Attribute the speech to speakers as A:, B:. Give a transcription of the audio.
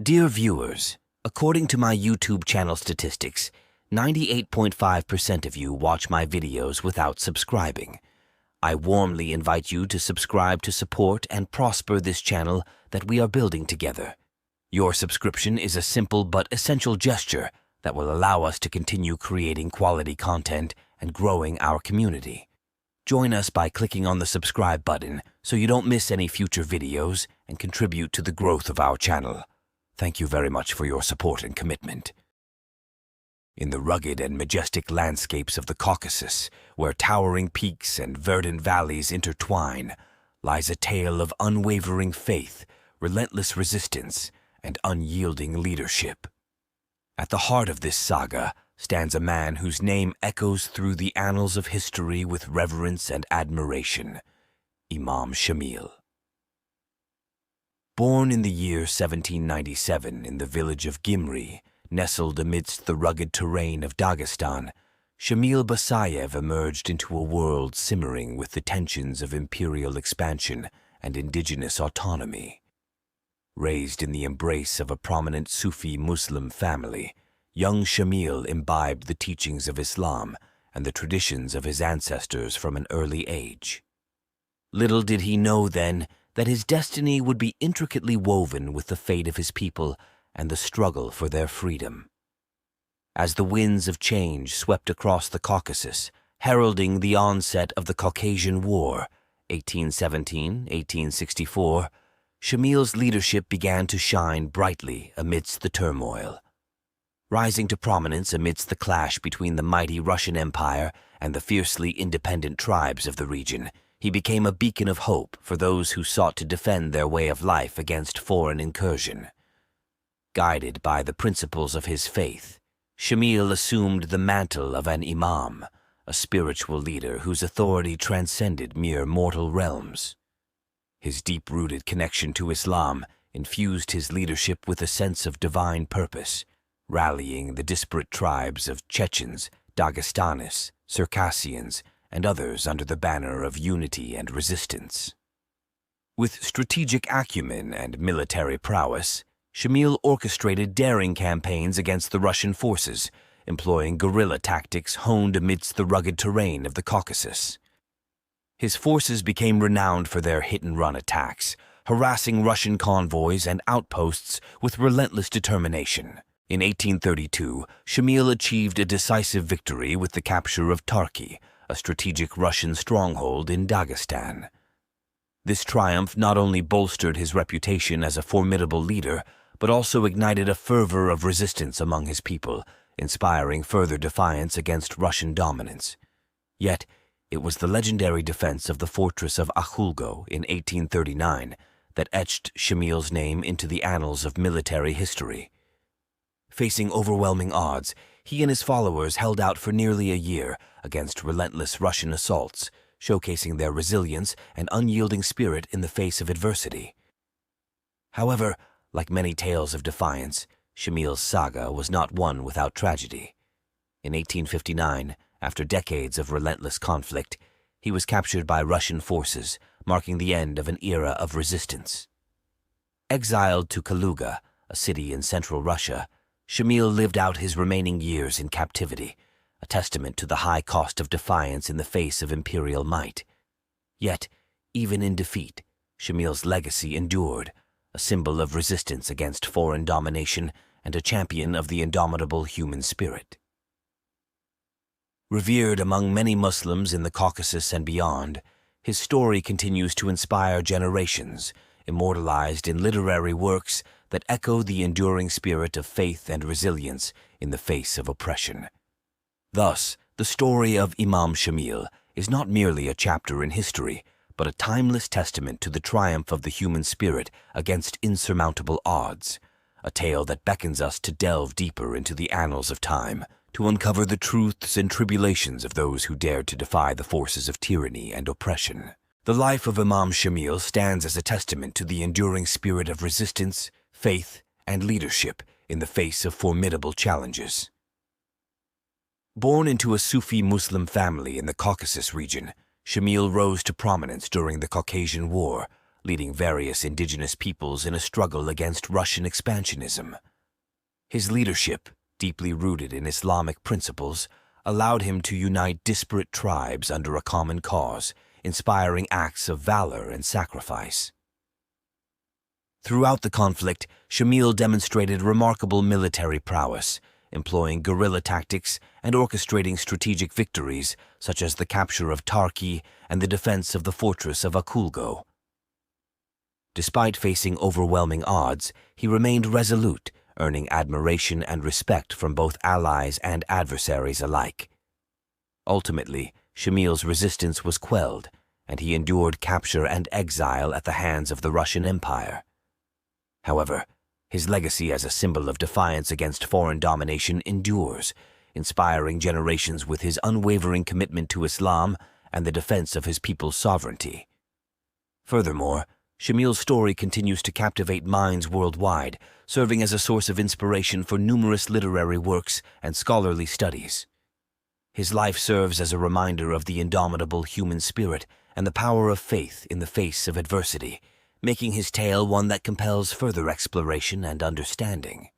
A: Dear viewers, according to my YouTube channel statistics, 98.5% of you watch my videos without subscribing. I warmly invite you to subscribe to support and prosper this channel that we are building together. Your subscription is a simple but essential gesture that will allow us to continue creating quality content and growing our community. Join us by clicking on the subscribe button so you don't miss any future videos and contribute to the growth of our channel. Thank you very much for your support and commitment. In the rugged and majestic landscapes of the Caucasus, where towering peaks and verdant valleys intertwine, lies a tale of unwavering faith, relentless resistance, and unyielding leadership. At the heart of this saga stands a man whose name echoes through the annals of history with reverence and admiration, Imam Shamil. Born in the year 1797 in the village of Gyumri, nestled amidst the rugged terrain of Dagestan, Shamil Basayev emerged into a world simmering with the tensions of imperial expansion and indigenous autonomy. Raised in the embrace of a prominent Sufi Muslim family, young Shamil imbibed the teachings of Islam and the traditions of his ancestors from an early age. Little did he know then that his destiny would be intricately woven with the fate of his people and the struggle for their freedom. As the winds of change swept across the Caucasus, heralding the onset of the Caucasian War, 1817-1864, Shamil's leadership began to shine brightly amidst the turmoil. Rising to prominence amidst the clash between the mighty Russian Empire and the fiercely independent tribes of the region, he became a beacon of hope for those who sought to defend their way of life against foreign incursion. Guided by the principles of his faith, Shamil assumed the mantle of an imam, a spiritual leader whose authority transcended mere mortal realms. His deep-rooted connection to Islam infused his leadership with a sense of divine purpose, rallying the disparate tribes of Chechens, Dagestanis, Circassians, and others under the banner of unity and resistance. With strategic acumen and military prowess, Shamil orchestrated daring campaigns against the Russian forces, employing guerrilla tactics honed amidst the rugged terrain of the Caucasus. His forces became renowned for their hit-and-run attacks, harassing Russian convoys and outposts with relentless determination. In 1832, Shamil achieved a decisive victory with the capture of Tarki, a strategic Russian stronghold in Dagestan. This triumph not only bolstered his reputation as a formidable leader, but also ignited a fervor of resistance among his people, inspiring further defiance against Russian dominance. Yet, it was the legendary defense of the fortress of Akhoulgo in 1839 that etched Shamil's name into the annals of military history. Facing overwhelming odds, he and his followers held out for nearly a year against relentless Russian assaults, showcasing their resilience and unyielding spirit in the face of adversity. However, like many tales of defiance, Shamil's saga was not one without tragedy. In 1859, after decades of relentless conflict, he was captured by Russian forces, marking the end of an era of resistance. Exiled to Kaluga, a city in central Russia, Shamil lived out his remaining years in captivity, a testament to the high cost of defiance in the face of imperial might. Yet, even in defeat, Shamil's legacy endured, a symbol of resistance against foreign domination and a champion of the indomitable human spirit. Revered among many Muslims in the Caucasus and beyond, his story continues to inspire generations, immortalized in literary works that echo the enduring spirit of faith and resilience in the face of oppression. Thus, the story of Imam Shamil is not merely a chapter in history, but a timeless testament to the triumph of the human spirit against insurmountable odds, a tale that beckons us to delve deeper into the annals of time, to uncover the truths and tribulations of those who dared to defy the forces of tyranny and oppression. The life of Imam Shamil stands as a testament to the enduring spirit of resistance, faith, and leadership in the face of formidable challenges. Born into a Sufi Muslim family in the Caucasus region, Shamil rose to prominence during the Caucasian War, leading various indigenous peoples in a struggle against Russian expansionism. His leadership, deeply rooted in Islamic principles, allowed him to unite disparate tribes under a common cause, inspiring acts of valor and sacrifice. Throughout the conflict, Shamil demonstrated remarkable military prowess, employing guerrilla tactics and orchestrating strategic victories such as the capture of Tarki and the defense of the fortress of Akhoulgo. Despite facing overwhelming odds, he remained resolute, earning admiration and respect from both allies and adversaries alike. Ultimately, Shamil's resistance was quelled, and he endured capture and exile at the hands of the Russian Empire. However, his legacy as a symbol of defiance against foreign domination endures, inspiring generations with his unwavering commitment to Islam and the defense of his people's sovereignty. Furthermore, Shamil's story continues to captivate minds worldwide, serving as a source of inspiration for numerous literary works and scholarly studies. His life serves as a reminder of the indomitable human spirit and the power of faith in the face of adversity, making his tale one that compels further exploration and understanding.